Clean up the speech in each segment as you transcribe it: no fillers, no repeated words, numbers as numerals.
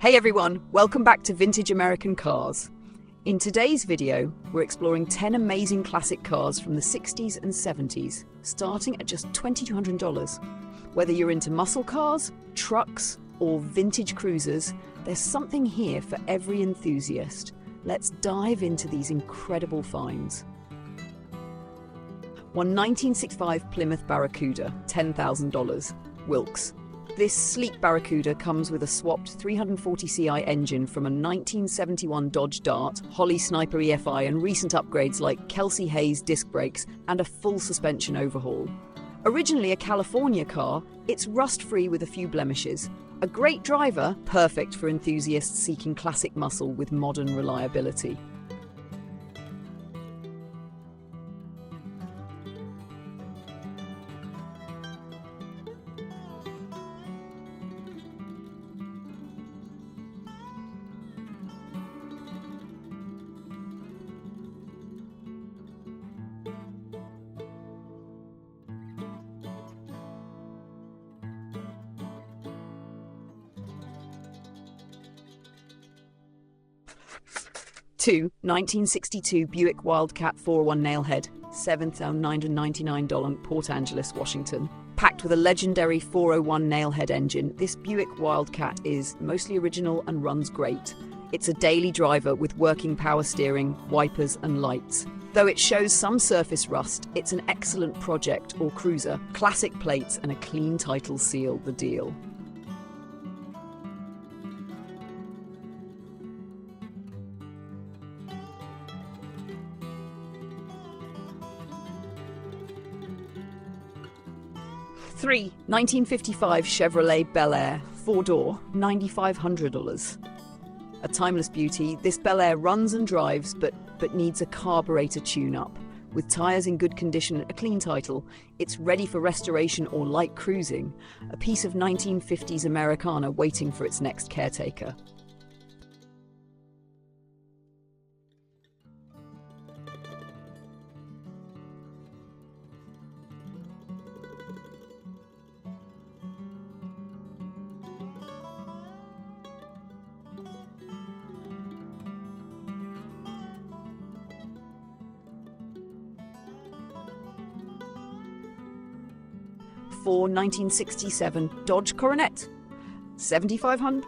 Hey everyone, welcome back to Vintage American Cars. In today's video, we're exploring 10 amazing classic cars from the 60s and 70s, starting at just $2,200. Whether you're into muscle cars, trucks, or vintage cruisers, there's something here for every enthusiast. Let's dive into these incredible finds. One 1965 Plymouth Barracuda, $10,000, Wilkes. This sleek Barracuda comes with a swapped 340ci engine from a 1971 Dodge Dart, Holley Sniper EFI, and recent upgrades like Kelsey Hayes disc brakes and a full suspension overhaul. Originally a California car, it's rust-free with a few blemishes. A great driver, perfect for enthusiasts seeking classic muscle with modern reliability. Two 1962 Buick Wildcat 401 nailhead, $7,999 Port Angeles, Washington. Packed with a legendary 401 nailhead engine, this Buick Wildcat is mostly original and runs great. It's a daily driver with working power steering, wipers and lights. Though it shows some surface rust, it's an excellent project or cruiser. Classic plates and a clean title seal the deal. Three 1955 Chevrolet Bel Air, 4-door, $9,500. A timeless beauty, this Bel Air runs and drives but needs a carburetor tune-up. With tyres in good condition and a clean title, it's ready for restoration or light cruising, a piece of 1950s Americana waiting for its next caretaker. Four 1967 Dodge Coronet, $7,500.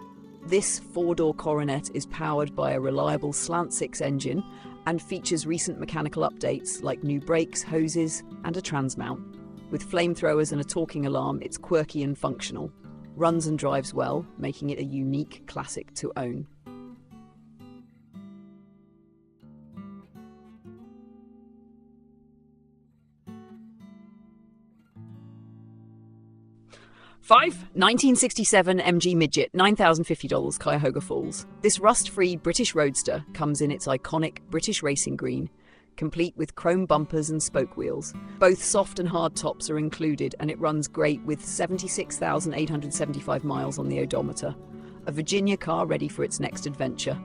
This 4-door Coronet is powered by a reliable slant-six engine and features recent mechanical updates like new brakes, hoses, and a transmount. With flamethrowers and a talking alarm, it's quirky and functional. Runs and drives well, making it a unique classic to own. Five 1967 MG Midget, $9,050, Cuyahoga Falls. This rust-free British roadster comes in its iconic British racing green, complete with chrome bumpers and spoke wheels. Both soft and hard tops are included, and it runs great with 76,875 miles on the odometer. A Virginia car ready for its next adventure.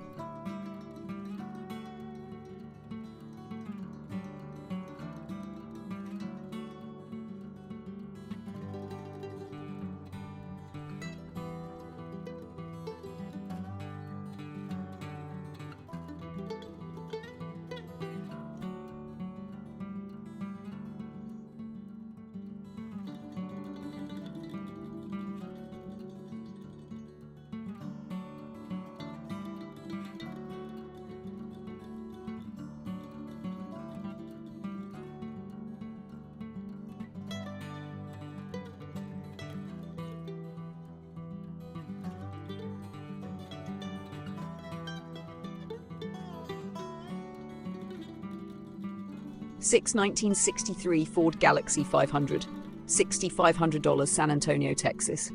Six 1963 Ford Galaxy 500, $6,500, San Antonio, Texas.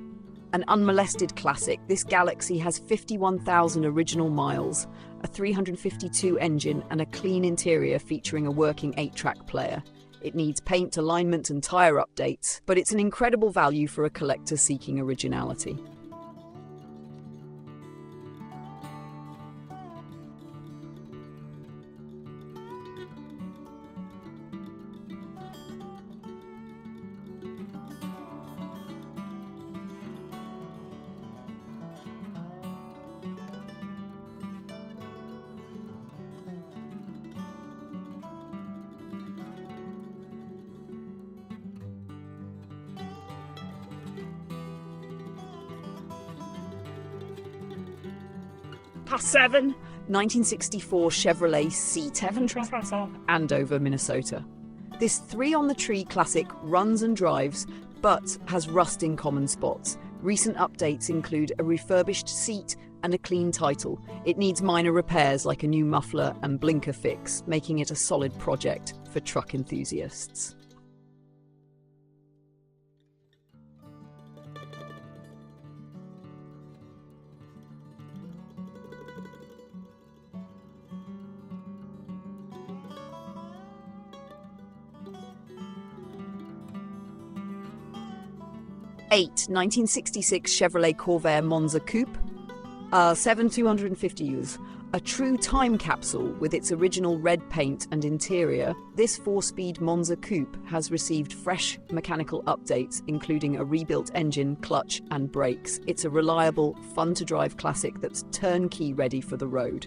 An unmolested classic, this Galaxy has 51,000 original miles, a 352 engine, and a clean interior featuring a working 8-track player. It needs paint, alignment, and tyre updates, but it's an incredible value for a collector seeking originality. +7. 1964 Chevrolet C10, 7 trespasser. Andover, Minnesota. This three-on-the-tree classic runs and drives, but has rust in common spots. Recent updates include a refurbished seat and a clean title. It needs minor repairs like a new muffler and blinker fix, making it a solid project for truck enthusiasts. Eight, 1966 Chevrolet Corvair Monza Coupe. 7, 250 Us. A true time capsule with its original red paint and interior, this 4-speed Monza Coupe has received fresh mechanical updates, including a rebuilt engine, clutch and brakes. It's a reliable, fun-to-drive classic that's turnkey ready for the road.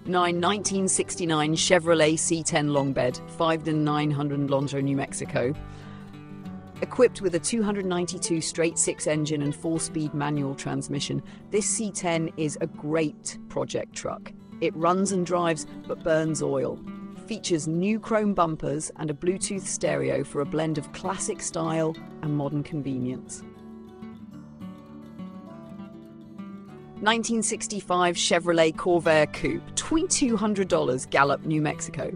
Nine, 1969 Chevrolet C10 long bed, 5 and 900 Alonso, New Mexico. Equipped with a 292 straight-six engine and 4-speed manual transmission, this C10 is a great project truck. It runs and drives but burns oil. Features new chrome bumpers and a Bluetooth stereo for a blend of classic style and modern convenience. 1965 Chevrolet Corvair Coupe, $2,200, Gallup, New Mexico.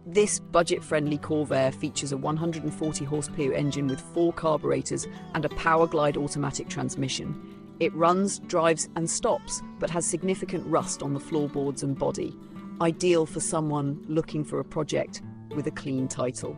This budget-friendly Corvair features a 140 horsepower engine with 4 carburetors and a Power Glide automatic transmission. It runs, drives and stops, but has significant rust on the floorboards and body. Ideal for someone looking for a project with a clean title.